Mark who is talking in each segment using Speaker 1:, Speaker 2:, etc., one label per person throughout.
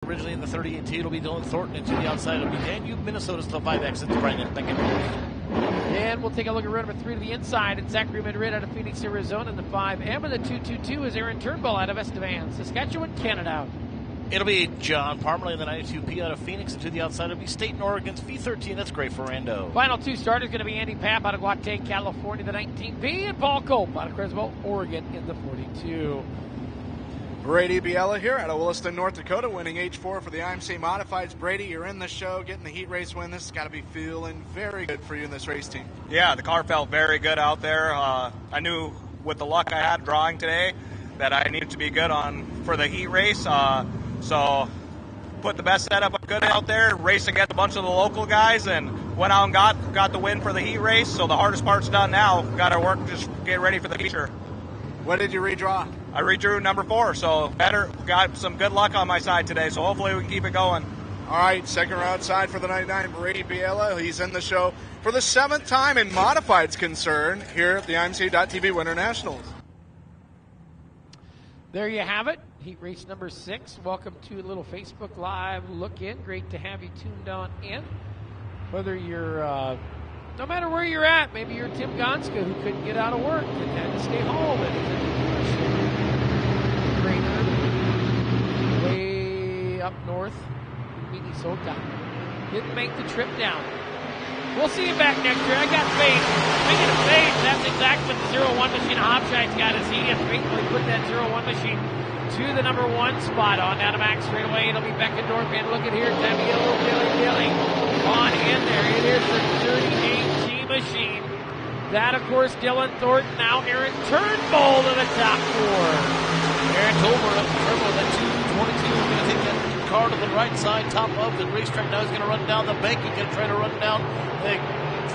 Speaker 1: Originally in the 38T, it'll be Dylan Thornton, and to the outside it'll be Dan Yuma, Minnesota's the 5X. It's Brian Beckett.
Speaker 2: And we'll take a look at row number 3 to the inside. And Zachary Madrid out of Phoenix, Arizona in the 5M. And the 222 is Aaron Turnbull out of Estevan, Saskatchewan, Canada.
Speaker 1: It'll be John Parmalee in the 92P out of Phoenix, and to the outside it'll be Staten, Oregon's V13. That's Gray Ferrando.
Speaker 2: Final 2 starters going to be Andy Papp out of Guate, California, the 19P, and Paul Cope out of Creswell, Oregon in the 42.
Speaker 3: Brady Biella here out of Williston, North Dakota, winning H4 for the IMCA Modifieds. Brady, you're in the show, getting the heat race win. This has got to be feeling very good for you in this race team.
Speaker 4: Yeah, the car felt very good out there. I knew with the luck I had drawing today that I needed to be good for the heat race. So put the best setup I could out there, raced against a bunch of the local guys, and went out and got the win for the heat race. So the hardest part's done now. Got to work, just get ready for the feature.
Speaker 3: What did you redraw?
Speaker 4: I redrew number 4, so got some good luck on my side today, so hopefully we can keep it going.
Speaker 3: All right, second row outside for the 99, Brady Biella. He's in the show for the 7th time in Modifieds concern here at the IMCA.TV Winter Nationals.
Speaker 2: There you have it. Heat race number 6. Welcome to a little Facebook Live look in. Great to have you tuned on in. Whether you're, no matter where you're at, maybe you're Tim Gonska who couldn't get out of work and had to stay home and is in the way up north in Minnesota. Didn't make the trip down. We'll see you back next year. I got faith. Speaking of faith, that's exactly what the 01 machine Hopshine's got as he has faithfully put that 01 machine to the number 1 spot on down to back straightaway. It'll be Beckendorf, and look at here, time to get a little dilly on in there. It is the 38G machine. That, of course, Dylan Thornton. Now Aaron Turnbull to the top 4.
Speaker 1: Aaron Tolbert up Turnbull, that 222 is going to take that car to the right side, top of the racetrack. Now he's going to run down the bank. He's going to try to run down the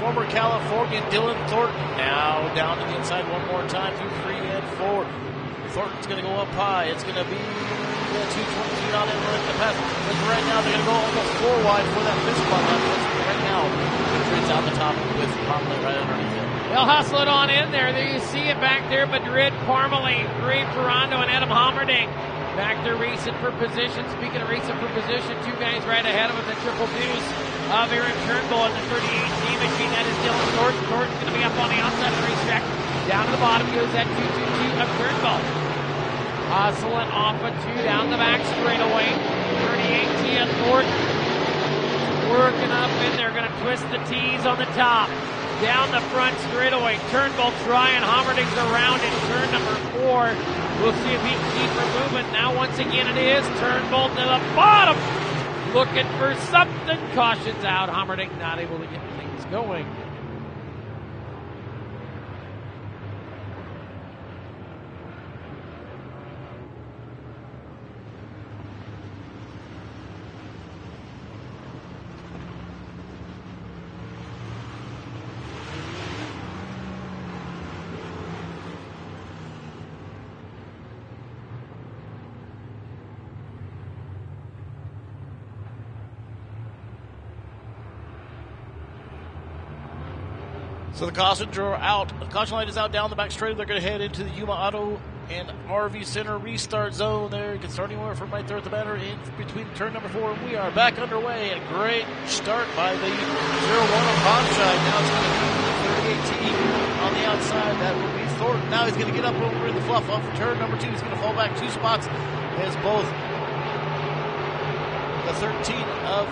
Speaker 1: former Californian Dylan Thornton. Now down to the inside one more time, 2, 3, and 4. Thornton's going to go up high. It's going to be the 222 down in the pass. But right now they're going to go almost 4 wide for that fifth spot. Right now, Madrid's out the top with Parmalee right underneath him.
Speaker 2: They'll hustle it on in there. There you see it back there. Madrid, Parmalee, Gray Ferrando, and Adam Hommerding. Back there racing for position. Speaking of racing for position, 2 guys right ahead of him. The triple deuce of Aaron Turnbull in the 38G machine. That is Dylan Thornton. Thornton's going to be up on the outside of the racetrack. Down to the bottom goes that 222 of Turnbull. Hustling off a 2 down the back straightaway. 38T of Thornton. Working up in there. Going to twist the T's on the top. Down the front straightaway. Turnbull trying. Hommerding's around in turn number 4. We'll see if he can keep her moving. Now once again it is Turnbull to the bottom. Looking for something. Cautions out. Hommerding not able to get things going.
Speaker 1: So the cautions are out. The caution light is out down the back straight. They're going to head into the Yuma Auto and RV Center restart zone there. You can start anywhere from right there at the banner in between turn number 4. And we are back underway. A great start by the 01 of Hopshine. Now it's going to be the 38T on the outside. That will be Thornton. Now he's going to get up over in the fluff off for turn number 2. He's going to fall back 2 spots as both the 13 of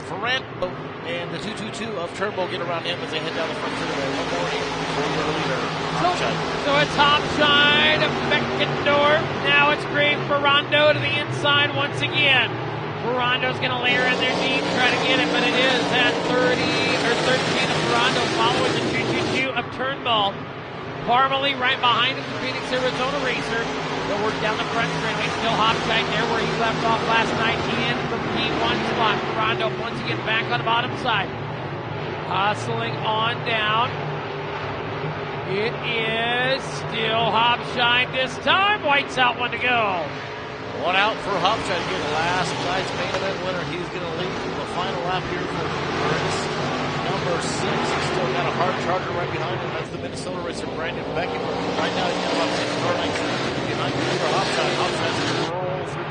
Speaker 1: Ferrando and the 222 of Turnbull get around him as they head down the front straightaway. One more for the leader, Hopshine.
Speaker 2: So it's Hopshine, Beckendorf. Now it's Gray Ferrando to the inside once again. Ferrando's going to layer in there deep, try to get it, but it is at 13 of Ferrando following the 222 of Turnbull. Parmalee right behind him, the Phoenix, Arizona racer. They'll work down the front straightaway. Still Hopshine there where he left off last night. He in the P1 spot. Ferrando once again back on the bottom side. Hustling on down. It is still Hopshine this time. White's out, 1 to go.
Speaker 1: 1 out for Hopshine. Again, last night's main event winner. He's going to lead the final lap here for race number 6. He's still got a hard charger right behind him. That's the Minnesota racer, Brandon Beckett. Right now, he's got about 6 car lengths behind the leader, Hopshine. Hopshine's going to roll through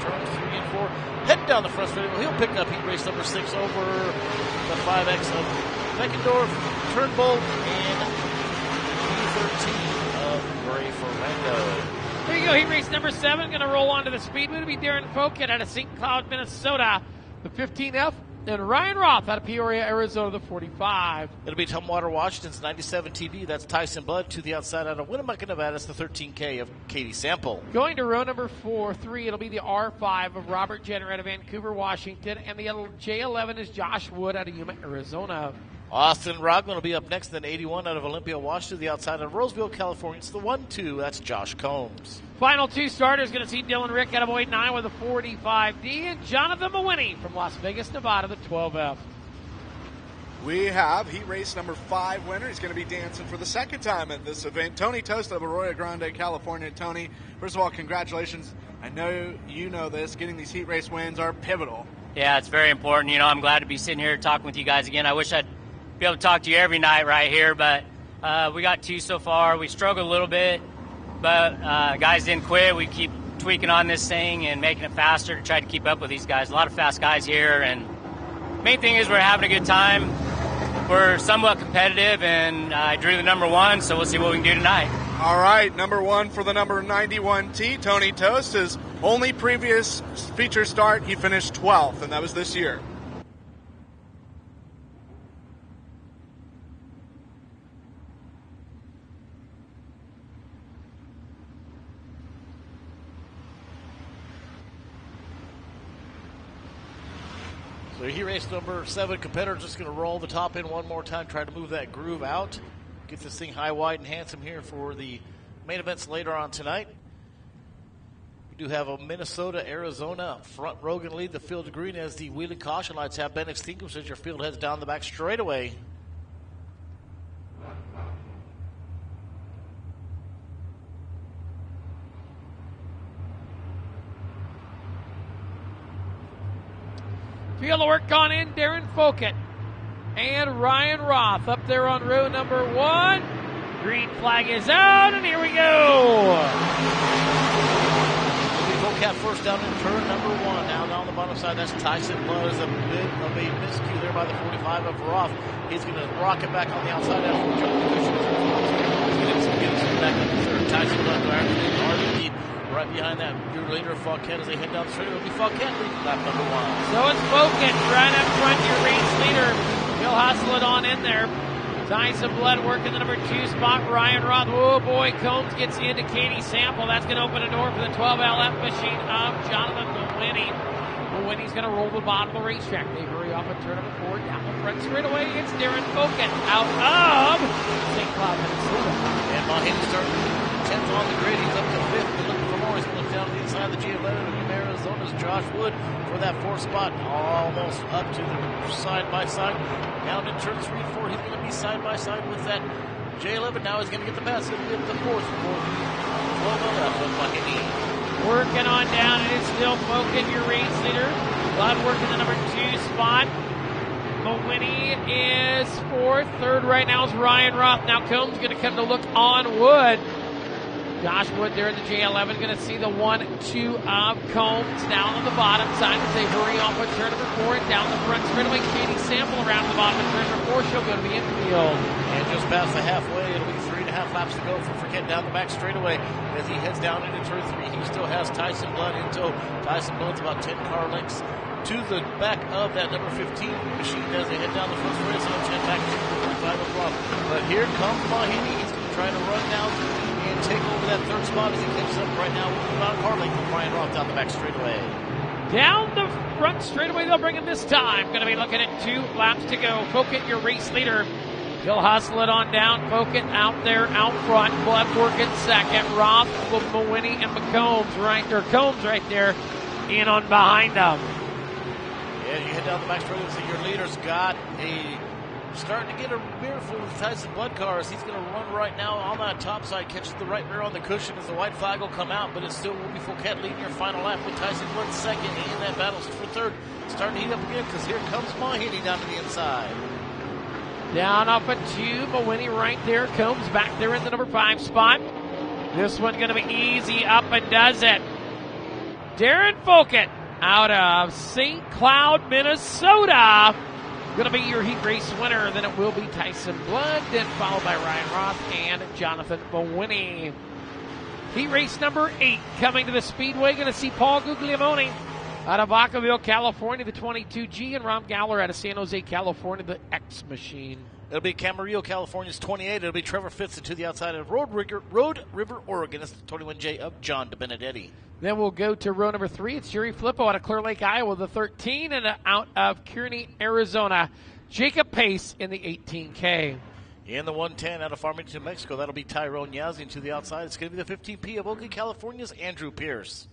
Speaker 1: down the front straightaway. He'll pick up heat race number 6 over the 5X of Beckendorf, Turnbull, and E13 of Gray Ferrando.
Speaker 2: There you go, heat race number 7. Going to roll onto the Speedway to be Darren Foket out of St. Cloud, Minnesota, the 15F. And Ryan Roth out of Peoria, Arizona, the 45.
Speaker 1: It'll be Tumwater, Washington's 97 TD. That's Tyson Blood to the outside out of Winnemucca, Nevada. It's the 13K of Katie Sample.
Speaker 2: Going to row number 3, it'll be the R5 of Robert Jenner out of Vancouver, Washington. And the J11 is Josh Wood out of Yuma, Arizona.
Speaker 1: Austin Rogland will be up next, then 81 out of Olympia, Washington, the outside of Roseville, California. It's the 1-2. That's Josh Combs.
Speaker 2: Final 2 starters going to see Dylan Rick out of 09 with a 45D and Jonathan Mawhinney from Las Vegas, Nevada, the 12F.
Speaker 3: We have heat race number 5 winner. He's going to be dancing for the second time at this event. Tony Tost of Arroyo Grande, California. Tony, first of all, congratulations. I know you know this. Getting these heat race wins are pivotal.
Speaker 5: Yeah, it's very important. You know, I'm glad to be sitting here talking with you guys again. I wish I'd be able to talk to you every night right here, but we got 2 so far. We struggled a little bit, but guys didn't quit. We keep tweaking on this thing and making it faster to try to keep up with these guys. A lot of fast guys here, and main thing is we're having a good time. We're somewhat competitive, and I drew the number 1, so we'll see what we can do tonight.
Speaker 3: All right, number 1 for the number 91T, Tony Tost. His only previous feature start, he finished 12th, and that was this year.
Speaker 1: So heat race number 7 competitor just going to roll the top in one more time, try to move that groove out. Get this thing high, wide, and handsome here for the main events later on tonight. We do have a Minnesota, Arizona front row going to lead the field to green as the wheeling caution lights have been extinguished as your field heads down the back straightaway.
Speaker 2: Field of work gone in, Darren Foket and Ryan Roth up there on row number 1. Green flag is out, and here we go.
Speaker 1: Foket first down in turn number 1. Now down the bottom side, that's Tyson Blood. Is a bit of a miscue there by the 45 of Roth. He's going to rock it back on the outside after jumping the cushion. He's going to get us back up to third. Tyson Blood RVD right behind that. Your leader, Foket, as they head down the straight. It'll be Foket leading lap number 1.
Speaker 2: So it's Foket right up front, your race leader. He'll hustle it on in there. Tyson Blood working the number 2 spot. Ryan Roth. Oh boy, Combs gets into Katie Sample. That's going to open a door for the 12LF machine of Jonathan Mawhinney. Mawhinney's going to roll the bottom of the racetrack. They hurry off at turn number 4. Down the front straightaway. It's Darren Foket out of St. Cloud, Minnesota.
Speaker 1: And Mawhinney starting 10th on the grid. He's up to 5th. He's looking for more. He's going to look down to the inside of the G11 of Arizona's Josh Wood for that 4th spot. Almost up to the side-by-side. Down in turn 3 and 4. He's going to be side-by-side with that J11. Now he's going to get the pass. He'll get the 4th for 12LF of Mawhinney.
Speaker 2: Working on down, and it's still Foket, your race leader. Blood working the number 2 spot. Mawhinney is 4th. 3rd right now is Ryan Roth. Now Combs going to come to look on Wood. Josh Wood there in the J11, going to see the 1-2 of Combs down on the bottom side as they hurry off with turn number 4 and down the front straightaway. Katie Sample around the bottom of turn number 4. She'll go to the infield.
Speaker 1: And just past the halfway, it'll be 3.5 laps to go for Foket down the back straightaway as he heads down into turn 3. He still has Tyson Blood in tow. Tyson Blood's about 10 car lengths to the back of that number 15 machine as they head down the front straight. So 10 back to the 45 o'clock. But here comes Mawhinney. He's going to try to run down and take over that 3rd spot as he catches up right now with about a car length with Ryan Roth down the back straightaway.
Speaker 2: Down the front straightaway they'll bring him this time. Going to be looking at 2 laps to go. Foket, your race leader. He'll hustle it on down. Foket out there, out front. Blood working 2nd. Roth, Mawhinney, and McCombs right there. Combs right there in on behind them.
Speaker 1: Yeah, you head down the back straightaway, so your leader's got starting to get a rear full of Tyson Blood cars. He's going to run right now on that top side, catches the right rear on the cushion as the white flag will come out, but it still will be Foket leading your final lap with Tyson Blood 2nd, and that battle's for 3rd. Starting to heat up again because here comes Mawhinney down to the inside.
Speaker 2: Down off a 2, Mawhinney right there. Combs back there in the number 5 spot. This one's going to be easy, up and does it. Darren Foket out of St. Cloud, Minnesota. Going to be your heat race winner. Then it will be Tyson Blood, then followed by Ryan Roth and Jonathan Mawhinney. Heat race number 8 coming to the Speedway. Going to see Paul Guglielmone out of Vacaville, California, the 22G, and Ron Gowler out of San Jose, California, the X Machine.
Speaker 1: It'll be Camarillo, California's 28. It'll be Trevor Fitz to the outside of Road River, Oregon. It's the 21J of John DeBenedetti.
Speaker 2: Then we'll go to row number 3. It's Jerry Flippo out of Clear Lake, Iowa, the 13, and out of Kearney, Arizona, Jacob Pace in the 18K.
Speaker 1: In the 110 out of Farmington, Mexico, that'll be Tyrone Yazzie. To the outside, it's going to be the 15P of Oakland, California's Andrew Pierce.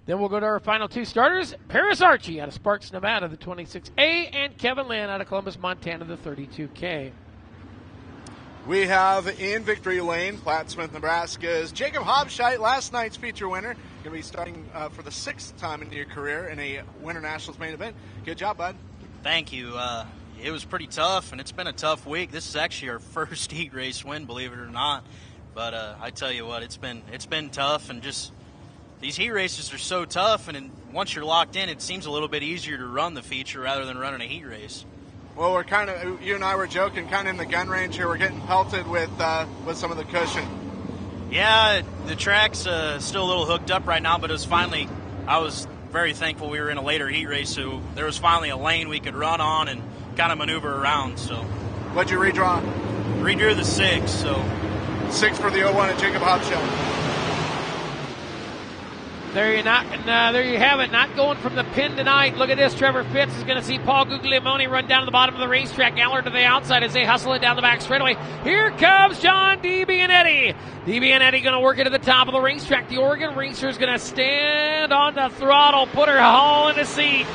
Speaker 2: Then we'll go to our final 2 starters. Paris Archie out of Sparks, Nevada, the 26A, and Kevin Lynn out of Columbus, Montana, the 32K.
Speaker 3: We have in victory lane, Plattsmouth, Nebraska's Jacob Hobscheit, last night's feature winner. Going to be starting for the 6th time in your career in a Winter Nationals main event. Good job, bud.
Speaker 6: Thank you. It was pretty tough, and it's been a tough week. This is actually our first heat race win, believe it or not. But I tell you what, it's been tough, and just these heat races are so tough. And once you're locked in, it seems a little bit easier to run the feature rather than running a heat race.
Speaker 3: Well, we're you and I were joking, kind of in the gun range here. We're getting pelted with some of the cushion.
Speaker 6: Yeah, the track's still a little hooked up right now, but it was finally. I was very thankful we were in a later heat race, so there was finally a lane we could run on and kind of maneuver around. So,
Speaker 3: what'd you redraw?
Speaker 6: Redrew the 6, so
Speaker 3: 6 for the 01 at Jacob Hobscheit.
Speaker 2: There you have it. Not going from the pin tonight. Look at this. Trevor Fitz is going to see Paul Guglielmone run down to the bottom of the racetrack. Gallard to the outside as they hustle it down the back straightaway. Here comes John DiBianetti. DiBianetti going to work it to the top of the racetrack. The Oregon racer is going to stand on the throttle, put her hull in the seat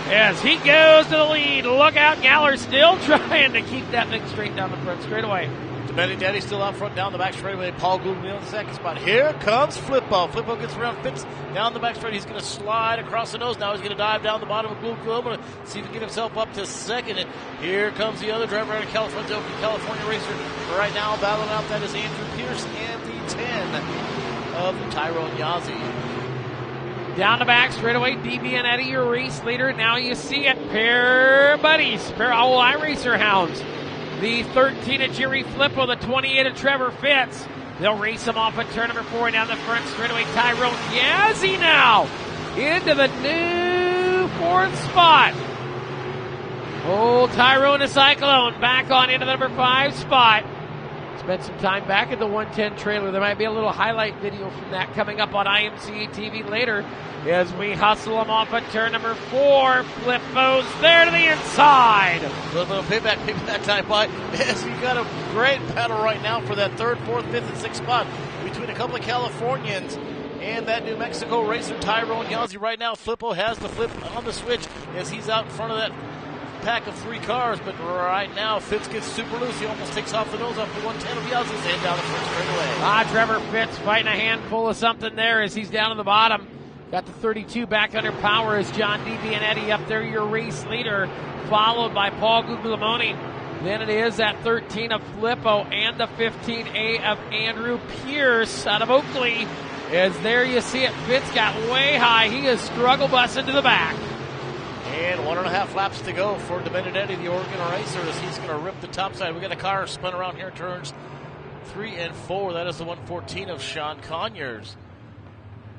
Speaker 2: as he goes to the lead. Look out. Gallard still trying to keep that thing straight down the front straightaway.
Speaker 1: DeBenedetti still out front down the back straightaway. Paul Guglielmone in the second spot. Here comes Flippo. Flippo gets around Fitz down the back straight. He's going to slide across the nose. Now he's going to dive down the bottom of Guglielmone to see if he can get himself up to second. And here comes the other driver out of California, California racer. Right now battling out, that is Andrew Pierce and the 10 of Tyrone Yazzie.
Speaker 2: Down the back straightaway, DiBianetti, your race leader. Now you see it. Pair buddies, pair iRacer hounds. The 13 of Jerry Flippo, the 28 of Trevor Fitz. They'll race him off at turn number 4 down the front straightaway. Tyrone Yazzie now into the new 4th spot. Old Tyrone the Cyclone back on into the number 5 spot. Spent some time back at the 110 trailer. There might be a little highlight video from that coming up on IMCA TV later as we hustle them off at turn number 4. Flippo's there to the inside.
Speaker 1: A little payback time by as you got a great battle right now for that 3rd, 4th, 5th, and 6th spot between a couple of Californians and that New Mexico racer Tyrone Yazzie. Right now, Flippo has the flip on the switch as he's out in front of that pack of 3 cars, but right now Fitz gets super loose. He almost takes off the nose off the 110 of Yazzie's and down the front straightaway.
Speaker 2: Trevor Fitz fighting a handful of something there as he's down to the bottom. Got the 32 back under power as John DiBianetti up there, your race leader, followed by Paul Guglielmone. Then it is that 13 of Flippo and the 15A of Andrew Pierce out of Oakley. As there you see it, Fitz got way high. He is struggle busing to the back.
Speaker 1: And 1.5 laps to go for DeBenedetti, the Oregon racer, as he's going to rip the top side. We got a car spun around here, turns 3 and 4. That is the 114 of Sean Conyers.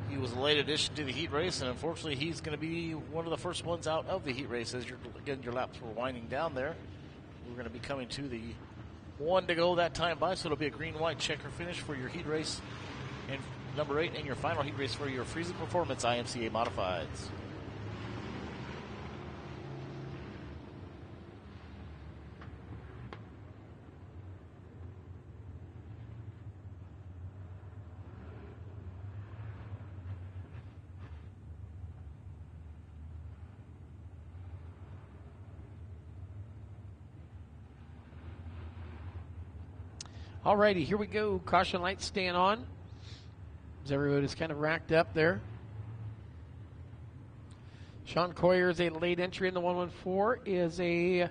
Speaker 1: He was a late addition to the heat race, and unfortunately, he's going to be one of the first ones out of the heat race as your laps were winding down there. We're going to be coming to the 1 to go that time by, so it'll be a green-white checker finish for your heat race and number 8, and your final heat race for your Freezing Performance IMCA Modifieds.
Speaker 2: Alrighty, here we go. Caution lights staying on. As everybody's kind of racked up there. Sean Coyer is a late entry in the 114. Is a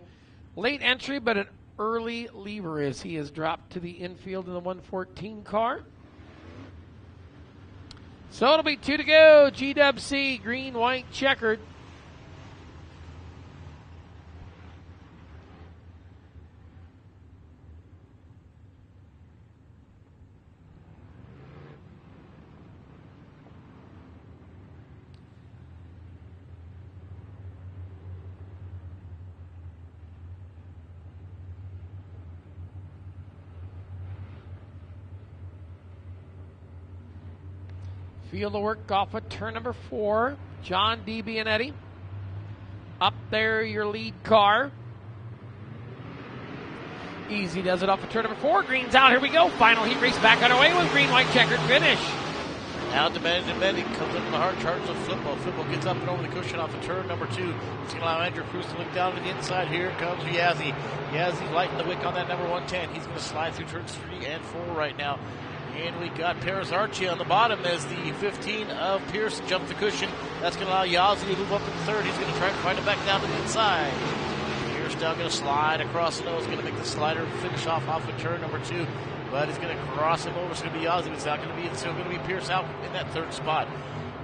Speaker 2: late entry, but an early leaver as he is dropped to the infield in the 114 car. So it'll be 2 to go. GWC, green, white, checkered. Field of work off of turn number 4. John D. Bianetti. Up there, your lead car. Easy does it off of turn number 4. Green's out. Here we go. Final heat race back underway with green, white, checkered finish.
Speaker 1: Now demanding comes up in the hard charge of Flippo. Flippo gets up and over the cushion off of turn number 2. It's going to allow Andrew Cruz to look down to the inside. Here comes Yazzie. Yazzie lighting the wick on that number 110. He's going to slide through turns 3 and 4 right now. And we got Paris Archie on the bottom as the 15 of Pearson jumps the cushion. That's going to allow Yazzie to move up in third. He's going to try to find it back down to the inside. Pierce now going to slide across the nose. Going to make the slider finish off of turn number 2. But he's going to cross him over. It's going to be Yazzie. It's not going to be. It's still going to be Pierce out in that third spot.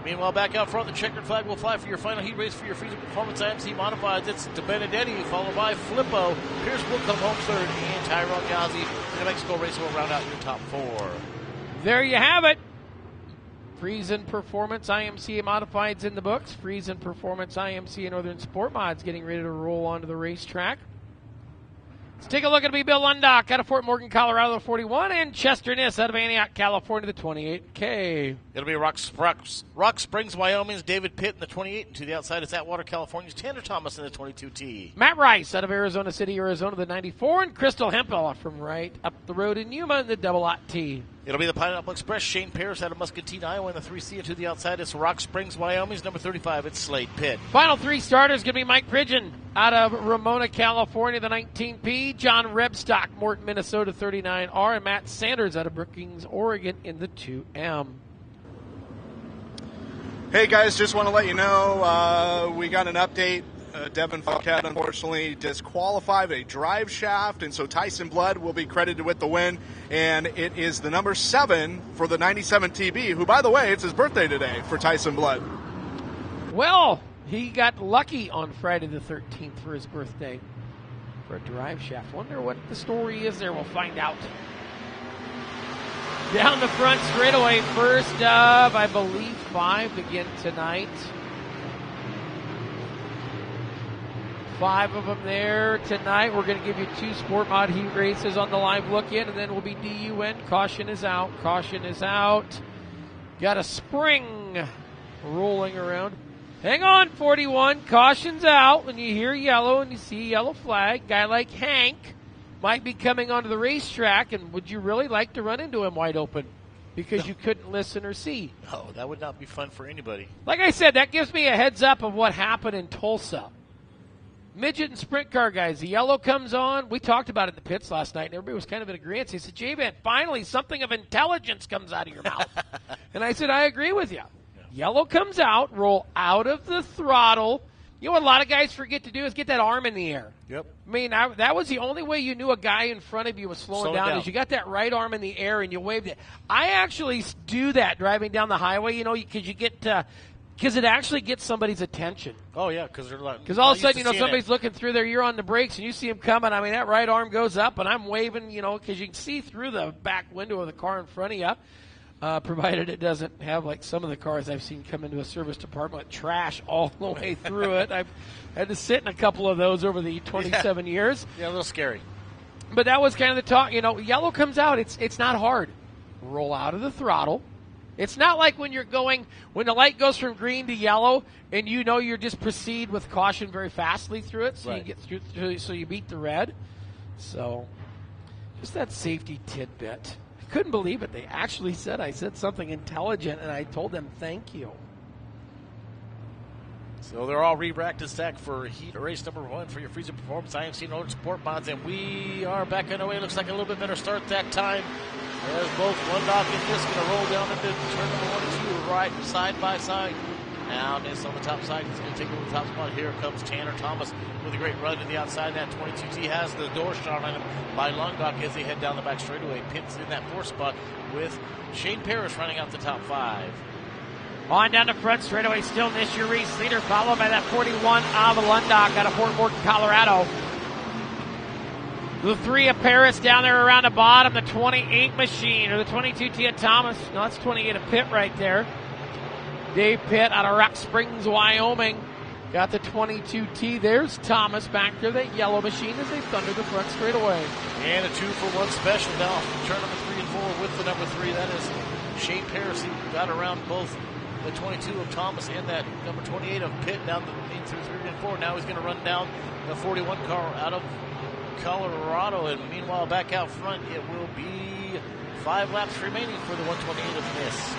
Speaker 1: Meanwhile, back out front, the checkered flag will fly for your final heat race for your Friesen Performance IMC Modifieds. It's De Benedetti, followed by Flippo. Pierce will come home third, and Tyrone Yazzie. The Mexico race will round out your top 4.
Speaker 2: There you have it. Friesen Performance IMCA Modifieds in the books. Friesen Performance IMCA Northern Sport Mods getting ready to roll onto the racetrack. Let's take a look at Bill Lundock out of Fort Morgan, Colorado, the 41, and Chester Niss out of Antioch, California, the 28K.
Speaker 1: It'll be Rock Springs, Wyoming's David Pitt in the 28, and to the outside is Atwater, California's Tanner Thomas in the 22T.
Speaker 2: Matt Rice out of Arizona City, Arizona, the 94, and Crystal Hempel from right up the road in Yuma in the double T.
Speaker 1: It'll be the Pineapple Express, Shane Paris out of Muscatine, Iowa, in the 3C, and to the outside is Rock Springs, Wyoming's number 35. It's Slade Pitt.
Speaker 2: Final 3 starters going to be Mike Pridgeon out of Ramona, California, the 19P. John Rebstock, Morton, Minnesota, 39R. And Matt Sanders out of Brookings, Oregon, in the 2M.
Speaker 3: Hey, guys, just want to let you know we got an update. Devin Falcat, unfortunately, disqualified a drive shaft, and so Tyson Blood will be credited with the win. And it is the number 7 for the 97 TB, who, by the way, it's his birthday today for Tyson Blood.
Speaker 2: Well, he got lucky on Friday the 13th for his birthday for a drive shaft. Wonder what the story is there. We'll find out. Down the front straightaway, first of, I believe, 5 again tonight. 5 of them there tonight. We're going to give you 2 Sport Mod heat races on the live look-in, and then we'll be DUN. Caution is out. Caution is out. Got a spring rolling around. Hang on, 41. Caution's out. When you hear yellow and you see a yellow flag, guy like Hank might be coming onto the racetrack, and would you really like to run into him wide open because you couldn't listen or see?
Speaker 1: No, that would not be fun for anybody.
Speaker 2: Like I said, that gives me a heads up of what happened in Tulsa. Midget and sprint car guys, the yellow comes on. We talked about it in the pits last night, and everybody was kind of in agreement. He said, J-Van, finally something of intelligence comes out of your mouth. And I said, I agree with you. Yeah. Yellow comes out, roll out of the throttle. You know what a lot of guys forget to do is get that arm in the air.
Speaker 1: Yep.
Speaker 2: I mean, that was the only way you knew a guy in front of you was slowing down is you got that right arm in the air and you waved it. I actually do that driving down the highway, because you get because it actually gets somebody's attention.
Speaker 1: Oh, yeah, because they're like...
Speaker 2: Because all of a sudden, somebody's looking through there, you're on the brakes, and you see him coming. I mean, that right arm goes up, and I'm waving, because you can see through the back window of the car in front of you, provided it doesn't have, like, some of the cars I've seen come into a service department with trash all the way through it. I've had to sit in a couple of those over the 27 years.
Speaker 1: Yeah, a little scary.
Speaker 2: But that was kind of the talk. Yellow comes out. It's not hard. Roll out of the throttle. It's not like when when the light goes from green to yellow and you're just proceed with caution very fastly through it, so right. You get through, so you beat the red. So just that safety tidbit. I couldn't believe it. They actually said I said something intelligent, and I told them thank you.
Speaker 1: So they're all re-racked and stacked for heat race number 1 for your Friesen Performance IMC Northern Sport Mods, and we are back on the way. Looks like a little bit better start that time. There's both Lundock and Niss going to roll down into turn number 1 and 2, right side by side. Now Niss on the top side. He's going to take over the top spot. Here comes Tanner Thomas with a great run to the outside. That 22T has the door shot on him by Lundock as they head down the back straightaway. Pitt's in that 4th spot with Shane Parrish running out the top 5.
Speaker 2: On down the front straightaway, still this year race leader, followed by that 41 of Lundock out of Fort Morgan, Colorado. The 3 of Paris down there around the bottom, the 28 machine, or the 22T of Thomas. No, that's 28 of Pitt right there. Dave Pitt out of Rock Springs, Wyoming. Got the 22T. There's Thomas back there, that yellow machine as they thunder the front straightaway.
Speaker 1: And a 2-for-1 special now from turn number 3 and 4 with the number 3. That is Shane Paris. He got around both the 22 of Thomas and that number 28 of Pitt down the main through 3 and 4. Now he's going to run down the 41 car out of Colorado. And meanwhile, back out front, it will be 5 laps remaining for the 128 of Niss.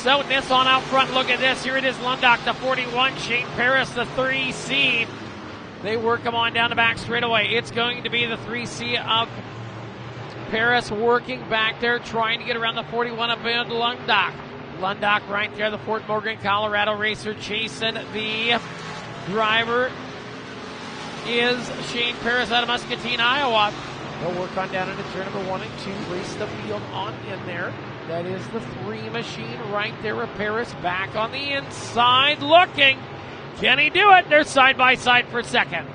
Speaker 2: So Niss on out front. Look at this. Here it is, Lundock, the 41. Shane Paris, the 3C. They work him on down the back straightaway. It's going to be the 3C of Paris working back there, trying to get around the 41 of Lundock. Lundock right there, the Fort Morgan, Colorado racer chasing the driver is Shane Paris out of Muscatine, Iowa. They'll work on down into turn number 1 and 2, race the field on in there. That is the 3 machine right there with Paris back on the inside looking. Can he do it? They're side by side for second.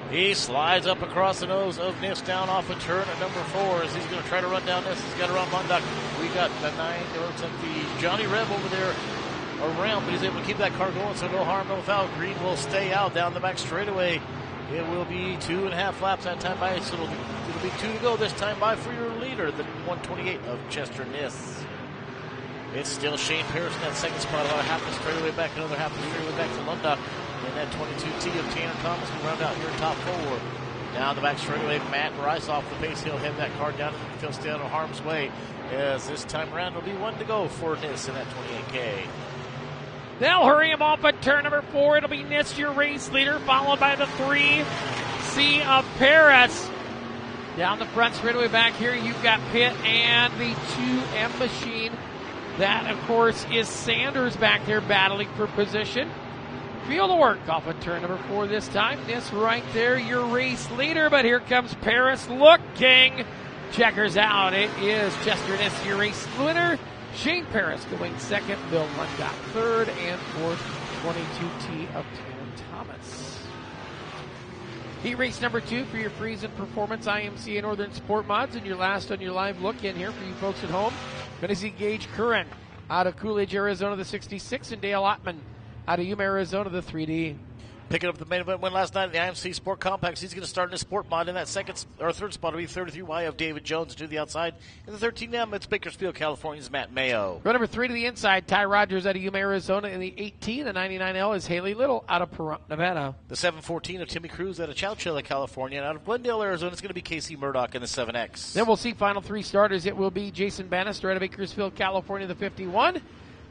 Speaker 1: He slides up across the nose of Niss down off a turn at number 4 as he's going to try to run down Niss. He's got around Lundock. We got the 9, it looks like the Johnny Reb over there around, but he's able to keep that car going, so no harm, no foul. Green will stay out down the back straightaway. It will be 2.5 laps that time by, so it'll be 2 to go this time by for your leader, the 128 of Chester Niss. It's still Shane Paris in that second spot, about half the straightaway back, another half the straightaway back to Lundock. And that 22T of Tanner Thomas will round out your top 4. Down the back straightaway, Matt Rice off the pace. He'll head that car down and he'll stay out of harm's way. As this time around, it'll be 1 to go for Niss in that 28K.
Speaker 2: They'll hurry him off at turn number 4. It'll be Niss, your race leader, followed by the 3C of Paris. Down the front straightaway back here, you've got Pitt and the 2M machine. That, of course, is Sanders back there battling for position. Field of work off of turn number 4 this time. Niss right there, your race leader, but here comes Paris looking. Checkers out. It is Chester Niss, your race winner. Shane Paris going second. Bill Lundock third, and fourth, 22T of Tanner Thomas. Heat race number 2 for your Friesen Performance IMCA Northern Sport Mods, and your last on your live look in here for you folks at home. Going to see Gage Curran out of Coolidge, Arizona, the 66, and Dale Ottman out of Yuma, Arizona, the 3D.
Speaker 1: Picking up the main event win last night at the IMC Sport Complex. He's going to start in the sport mod in that third spot. Will be 33Y of David Jones to the outside. In the 13M, it's Bakersfield, California's Matt Mayo.
Speaker 2: Row number 3 to the inside, Ty Rogers out of Yuma, Arizona. In the 18, the 99L is Haley Little out of Pahrump, Nevada.
Speaker 1: The 714 of Timmy Cruz out of Chowchilla, California. And out of Glendale, Arizona, it's going to be Casey Murdoch in the 7X.
Speaker 2: Then we'll see final 3 starters. It will be Jason Bannister out of Bakersfield, California, the 51.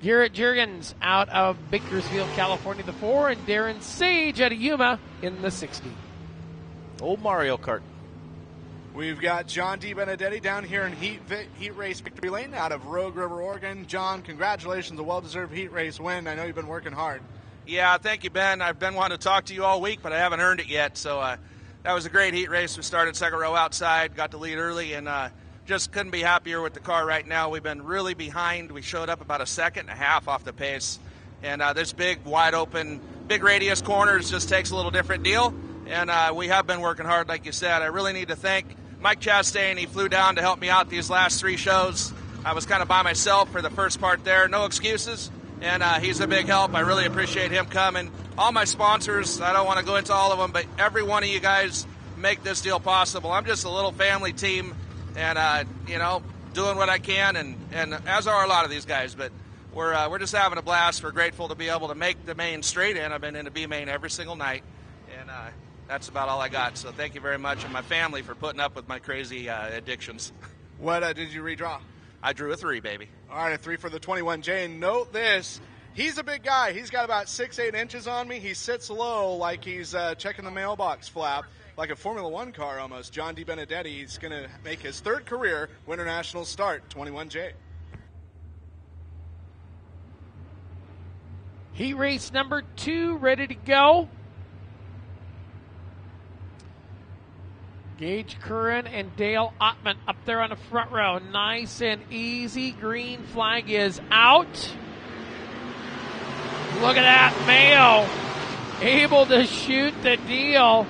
Speaker 2: Garrett Juergens out of Bakersfield, California, the 4, and Darren Sage out of Yuma in the 60.
Speaker 1: Old Mario Kart.
Speaker 3: We've got John D. Benedetti down here in Heat Race Victory Lane out of Rogue River, Oregon. John, congratulations, a well-deserved Heat Race win. I know you've been working hard.
Speaker 7: Yeah, thank you, Ben. I've been wanting to talk to you all week, but I haven't earned it yet. So that was a great heat race. We started second row outside, got the lead early, and just couldn't be happier with the car right now. We've been really behind. We showed up about a second and a half off the pace. And this big, wide open, big radius corners just takes a little different deal. And we have been working hard, like you said. I really need to thank Mike Chastain. He flew down to help me out these last 3 shows. I was kind of by myself for the first part there. No excuses. And he's a big help. I really appreciate him coming. All my sponsors, I don't want to go into all of them, but every one of you guys make this deal possible. I'm just a little family team. And, doing what I can, and as are a lot of these guys. But we're just having a blast. We're grateful to be able to make the main straight in. I've been in the B main every single night, and that's about all I got. So thank you very much, and my family for putting up with my crazy addictions.
Speaker 3: What did you redraw?
Speaker 7: I drew a 3, baby.
Speaker 3: All right, a 3 for the 21J. And note this. He's a big guy. He's got about 6-8 inches on me. He sits low like he's checking the mailbox flap. Like a Formula One car almost. John D. Benedetti is going to make his 3rd career Winter National start, 21J.
Speaker 2: Heat race number 2, ready to go. Gage Curran and Dale Ottman up there on the front row. Nice and easy. Green flag is out. Look at that, Mayo able to shoot the deal.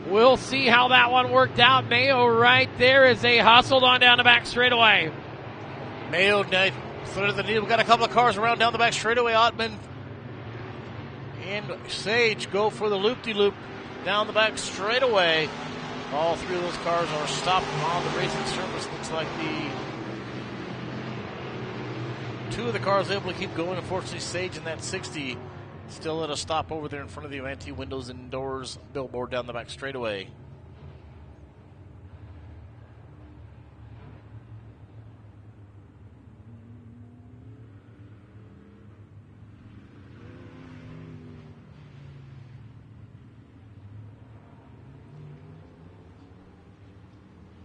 Speaker 2: We'll see how that one worked out. Mayo right there as they hustled on down the back straightaway.
Speaker 1: Mayo threaded the needle. We've got a couple of cars around down the back straightaway. Ottman and Sage go for the loop-de-loop down the back straightaway. All three of those cars are stopped on the racing surface. Looks like two of the cars able to keep going. Unfortunately, Sage in that 60 still at a stop over there in front of the Avanti Windows and Doors billboard down the back straightaway.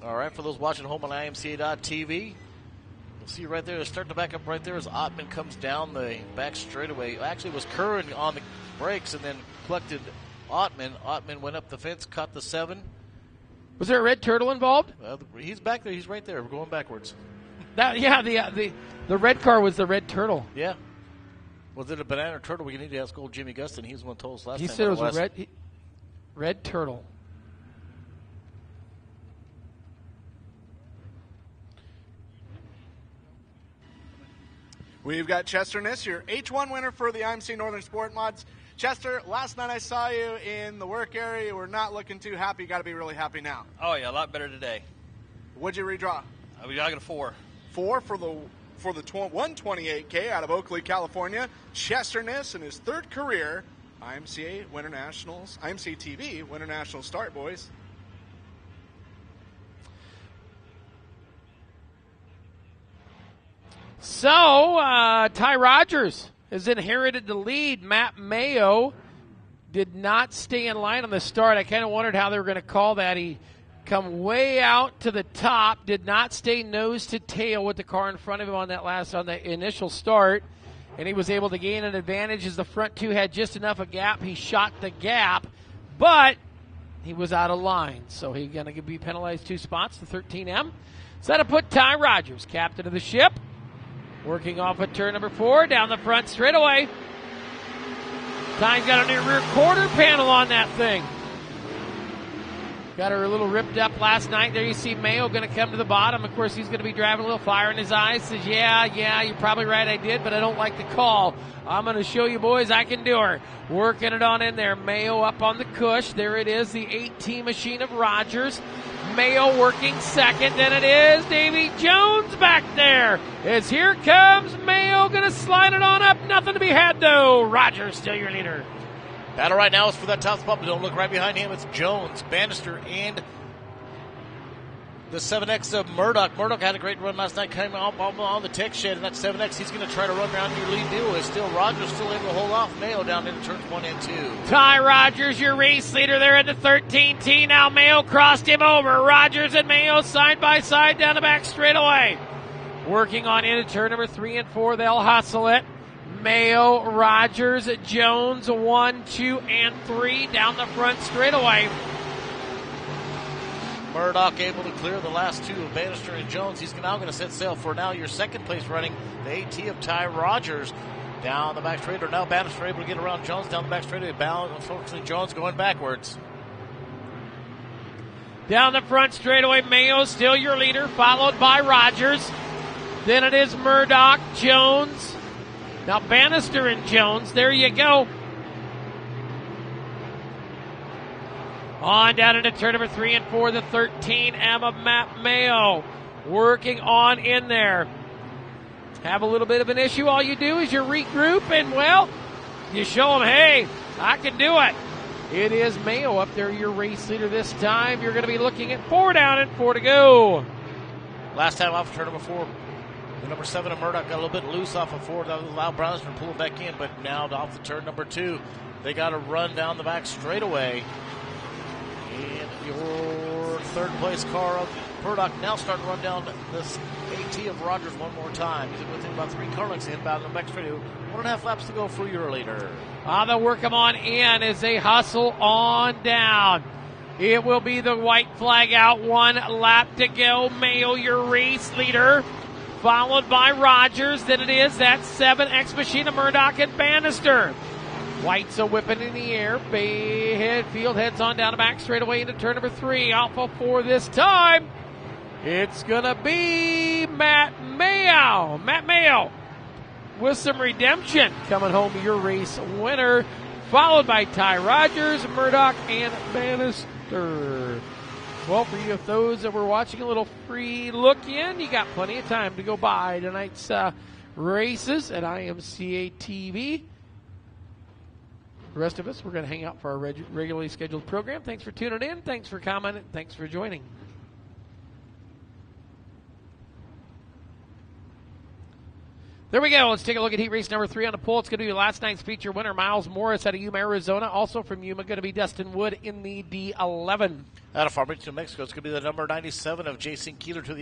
Speaker 1: All right, for those watching home on IMCA.tv, you'll see right there, starting to back up right there as Ottman comes down the back straightaway. Actually, it was Curran on the brakes and then collected Ottman. Ottman went up the fence, caught the 7.
Speaker 2: Was there a red turtle involved?
Speaker 1: He's back there. He's right there. We're going backwards.
Speaker 2: The red car was the red turtle.
Speaker 1: Yeah. Was it a banana or turtle? We need to ask old Jimmy Gustin. He was the one who told us last time.
Speaker 2: He said it was a red turtle.
Speaker 3: We've got Chester Niss, your H1 winner for the IMC Northern Sport Mods. Chester, last night I saw you in the work area. You were not looking too happy. You got to be really happy now.
Speaker 6: Oh, yeah, a lot better today.
Speaker 3: What'd you redraw?
Speaker 6: We got a 4.
Speaker 3: 4 for the 128K out of Oakley, California. Chester Niss in his 3rd career IMCA Winter Nationals, IMCA TV Winter National start, boys.
Speaker 2: So, Ty Rogers has inherited the lead. Matt Mayo did not stay in line on the start. I kind of wondered how they were going to call that. He come way out to the top, did not stay nose to tail with the car in front of him on the initial start, and he was able to gain an advantage as the front two had just enough a gap. He shot the gap, but he was out of line, so he's going to be penalized 2 spots, the 13M. So that'll put Ty Rogers, captain of the ship, working off at turn number 4, down the front straightaway. Ty's got a new rear quarter panel on that thing. Got her a little ripped up last night. There you see Mayo going to come to the bottom. Of course, he's going to be driving a little fire in his eyes. Says, yeah, you're probably right, I did, but I don't like the call. I'm going to show you boys I can do her. Working it on in there. Mayo up on the cush. There it is, the 18 machine of Rogers. Mayo working second. Then it is Davy Jones back there. As here comes Mayo, going to slide it on up. Nothing to be had, though. Rogers still your leader.
Speaker 1: Battle right now is for that top spot, but don't look right behind him. It's Jones, Bannister, and the 7X of Murdoch. Murdoch had a great run last night, came on the tech shed, and that 7X, he's going to try to run around your lead deal. Is still Rogers still able to hold off Mayo down into turns 1 and 2.
Speaker 2: Ty Rogers, your race leader there in the 13T. Now Mayo crossed him over. Rogers and Mayo side by side down the back straightaway. Working on into turn number 3 and 4. They'll hustle it. Mayo, Rogers, Jones, 1, 2, and 3 down the front straightaway.
Speaker 1: Murdoch able to clear the last 2 of Bannister and Jones. He's now going to set sail for now your second place running, the AT of Ty Rogers down the back straightaway. Now Bannister able to get around Jones down the back straightaway. Unfortunately, Jones going backwards.
Speaker 2: Down the front straightaway, Mayo still your leader, followed by Rogers. Then it is Murdoch, Jones. Now Bannister and Jones, there you go. On down into turn number 3 and 4, the 13M of Matt Mayo. Working on in there. Have a little bit of an issue. All you do is you regroup and, well, you show them, hey, I can do it. It is Mayo up there, your race leader this time. You're going to be looking at 4 down and 4 to go.
Speaker 1: Last time off turn number 4. The number 7 of Murdoch got a little bit loose off of 4. That would allow Browns to pull it back in, but now off the turn number 2. They got to run down the back straightaway. And your third place car of Murdoch now starting to run down this AT of Rogers one more time. He's within about 3 car lengths inbound on the back straightaway. 1.5 laps to go for your leader.
Speaker 2: They'll work them on in as they hustle on down. It will be the white flag out. 1 lap to go. Mayo, your race leader. Followed by Rogers. Then it is that 7X machine of Murdoch and Bannister. White's a whipping in the air. Field heads on down the back straightaway into turn number 3. Alpha 4 this time. It's going to be Matt Mayo. Matt Mayo with some redemption coming home your race winner, followed by Ty Rogers, Murdoch, and Bannister. Well, for you, those that were watching a little free look in, you got plenty of time to go by tonight's races at IMCA TV. The rest of us, we're going to hang out for our regularly scheduled program. Thanks for tuning in. Thanks for commenting. Thanks for joining. There we go. Let's take a look at heat race number 3 on the poll. It's going to be last night's feature winner, Miles Morris out of Yuma, Arizona. Also from Yuma, going to be Dustin Wood in the D11.
Speaker 1: Out of Farmington, New Mexico, it's going to be the number 97 of Jason Keeler to the